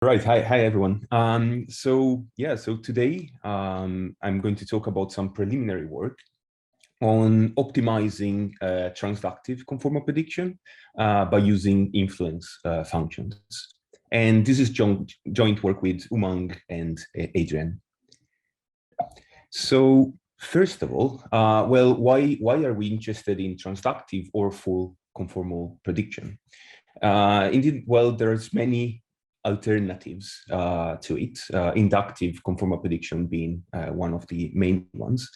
Right. Hi everyone. So today I'm going to talk about some preliminary work on optimizing transductive conformal prediction by using influence functions. And this is joint work with Umang and Adrian. So first of all, well, why are we interested in transductive or full conformal prediction? Indeed, well, there's many alternatives to it, inductive conformal prediction being one of the main ones.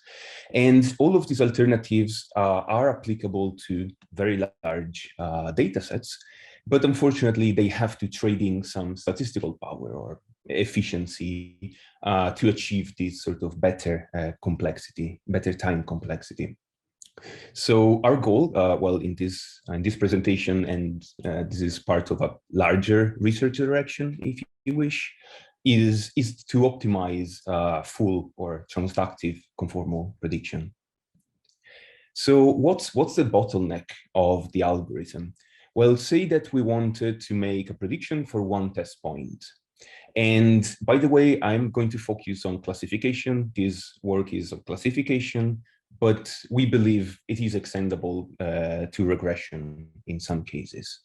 And all of these alternatives are applicable to very large data sets, but unfortunately, they have to trade in some statistical power or efficiency to achieve this sort of better complexity, better time complexity. So our goal, well, in this presentation, and this is part of a larger research direction, if you wish, is to optimize full or transductive conformal prediction. So what's the bottleneck of the algorithm? Well, say that we wanted to make a prediction for one test point. And by the way, I'm going to focus on classification. This work is on classification, but we believe it is extendable to regression in some cases.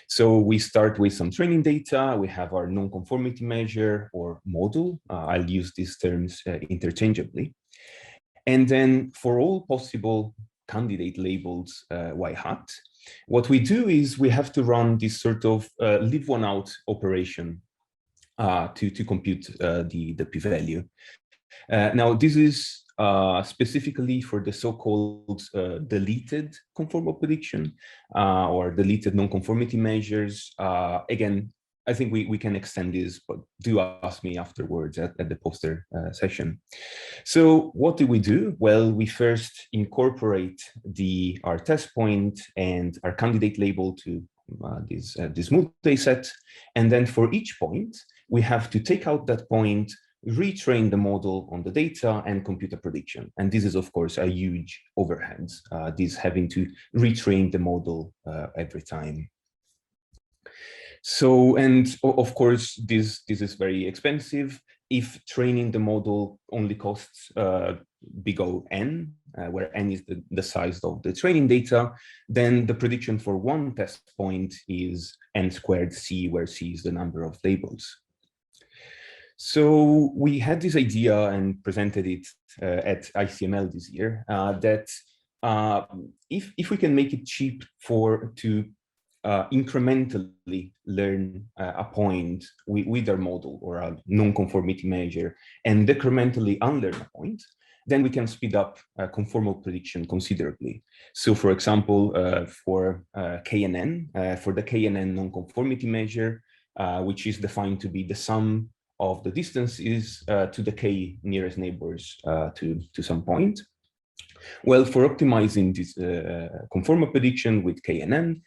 So we start with some training data. We have our non-conformity measure or model. I'll use these terms interchangeably. And then for all possible candidate labels y hat, what we do is we have to run this sort of leave one out operation to compute the p-value. Now, this is specifically for the so-called deleted conformal prediction or deleted non-conformity measures. Again, I think we can extend this, but do ask me afterwards at the poster session. So what do we do? Well, we first incorporate our test point and our candidate label to this multi-set. And then for each point, we have to take out that point, retrain the model on the data, and compute a prediction. And this is, of course, a huge overhead, this having to retrain the model every time. So, and of course, this is very expensive. If training the model only costs big O n, where n is the size of the training data, then the prediction for one test point is n squared c, where c is the number of labels. So we had this idea and presented it at ICML this year that if we can make it cheap to incrementally learn a point with our model or a non-conformity measure and decrementally unlearn a point, then we can speed up conformal prediction considerably. So for example, for KNN, for the KNN non-conformity measure, which is defined to be the sum of the distances to the k nearest neighbors to some point. Well, for optimizing this conformal prediction with KNN,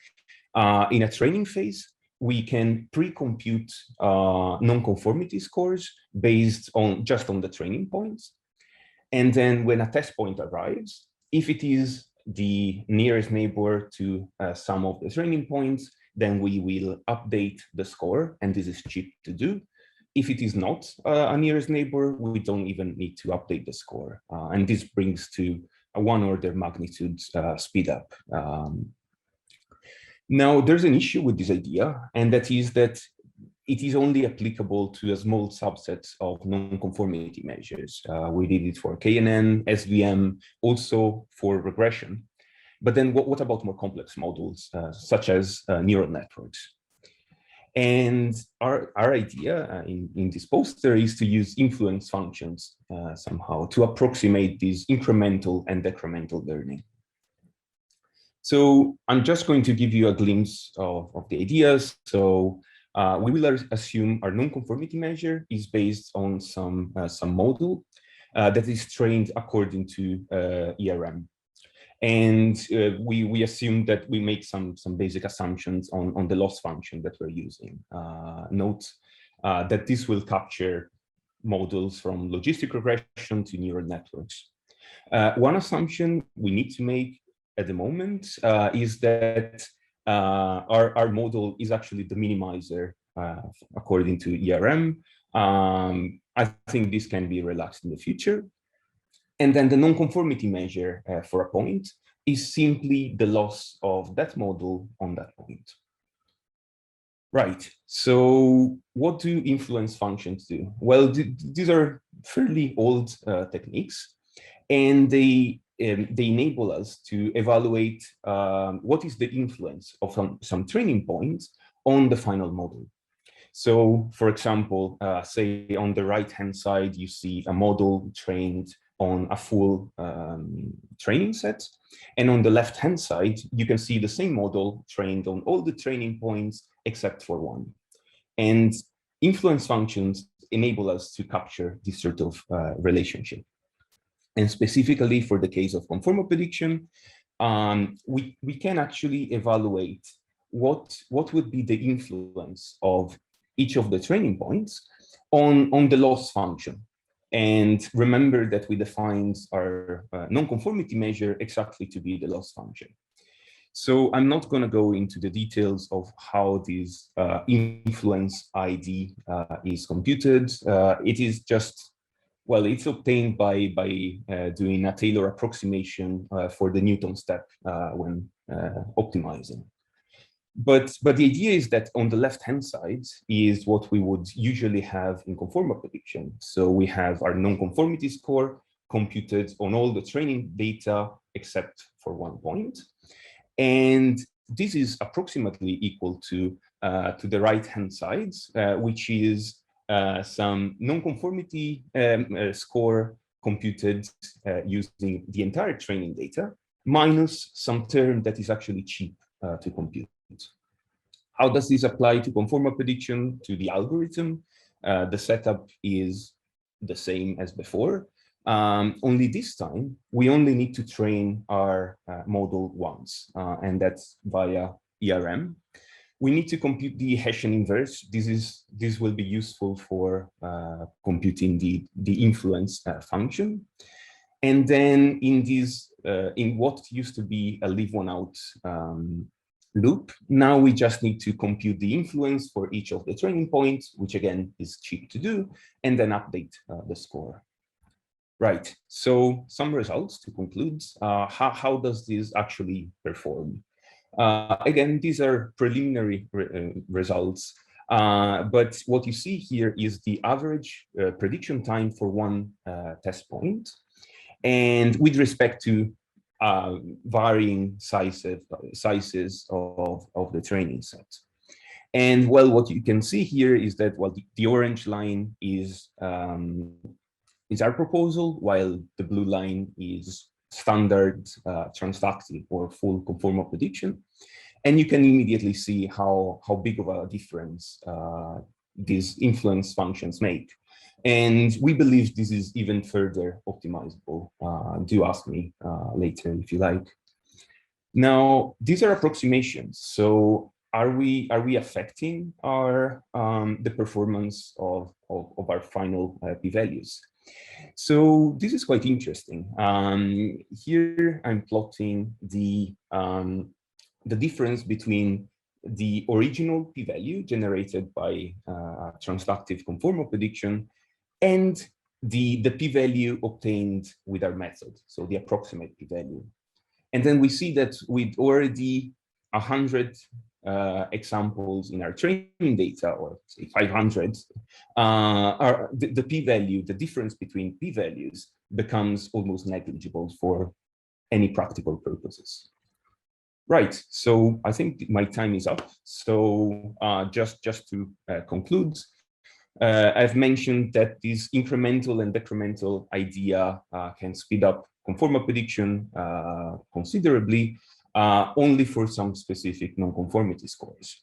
in a training phase, we can pre-compute non-conformity scores based on just on the training points. And then when a test point arrives, if it is the nearest neighbor to some of the training points, then we will update the score, and this is cheap to do. If it is not a nearest neighbor, we don't even need to update the score. And this brings to a 1 order magnitude speed up. Now, there's an issue with this idea, and that is that it is only applicable to a small subset of non-conformity measures. We did it for KNN, SVM, also for regression. But then what about more complex models, such as neural networks? And our idea in this poster is to use influence functions somehow to approximate this incremental and decremental learning. So I'm just going to give you a glimpse of the ideas. So we will assume our non-conformity measure is based on some model that is trained according to ERM. And we assume that we make some basic assumptions on the loss function that we're using. Note that this will capture models from logistic regression to neural networks. One assumption we need to make at the moment is that our model is actually the minimizer according to ERM. I think this can be relaxed in the future. And then the non-conformity measure for a point is simply the loss of that model on that point. Right, so what do influence functions do? Well, these are fairly old techniques, and they enable us to evaluate what is the influence of some training points on the final model. So, for example, say on the right-hand side, you see a model trained on a full training set. And on the left-hand side, you can see the same model trained on all the training points except for one. And influence functions enable us to capture this sort of relationship. And specifically for the case of conformal prediction, we can actually evaluate what would be the influence of each of the training points on the loss function. And remember that we defined our non-conformity measure exactly to be the loss function. So I'm not going to go into the details of how this influence ID is computed. It is just, well, it's obtained by doing a Taylor approximation for the Newton step when optimizing. But the idea is that on the left-hand side is what we would usually have in conformal prediction. So we have our non-conformity score computed on all the training data except for one point. And this is approximately equal to the right-hand side, which is some non-conformity score computed using the entire training data, minus some term that is actually cheap to compute. How does this apply to conformal prediction, to the algorithm? The setup is the same as before. Only this time, we only need to train our model once, and that's via ERM. We need to compute the Hessian inverse. This will be useful for computing the influence function. And then in this, in what used to be a leave one out loop, now we just need to compute the influence for each of the training points, which again is cheap to do, and then update the score. Right, so some results to conclude. How does this actually perform? Again, these are preliminary results, but what you see here is the average prediction time for one test point, and with respect to varying sizes of the training set. And well, what you can see here is that, well, the orange line is our proposal, while the blue line is standard transductive or full conformal prediction. And you can immediately see how big of a difference these influence functions make. And we believe this is even further optimizable. Do ask me later if you like. Now, these are approximations. So are we affecting our the performance of our final p-values? So this is quite interesting. Here I'm plotting the difference between the original p-value generated by transductive conformal prediction and the p-value obtained with our method, so the approximate p-value. And then we see that with already 100 examples in our training data, or say 500, the p-value, the difference between p-values becomes almost negligible for any practical purposes. Right, so I think my time is up. So just to conclude, I've mentioned that this incremental and decremental idea can speed up conformal prediction considerably, only for some specific non-conformity scores.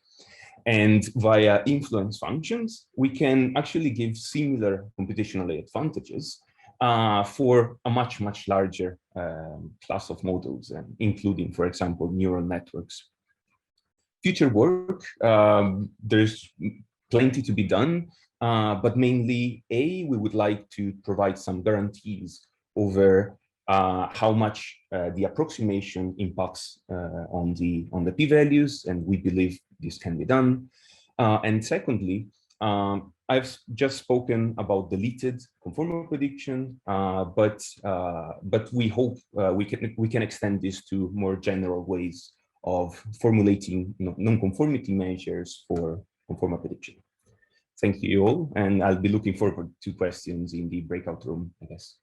And via influence functions, we can actually give similar computational advantages for a much larger class of models, including, for example, neural networks. Future work, there's plenty to be done, but mainly, we would like to provide some guarantees over how much the approximation impacts on the p-values, and we believe this can be done. And secondly, I've just spoken about deleted conformal prediction, but we hope we can extend this to more general ways of formulating non-conformity measures for conformal prediction. Thank you all, and I'll be looking forward to questions in the breakout room, I guess.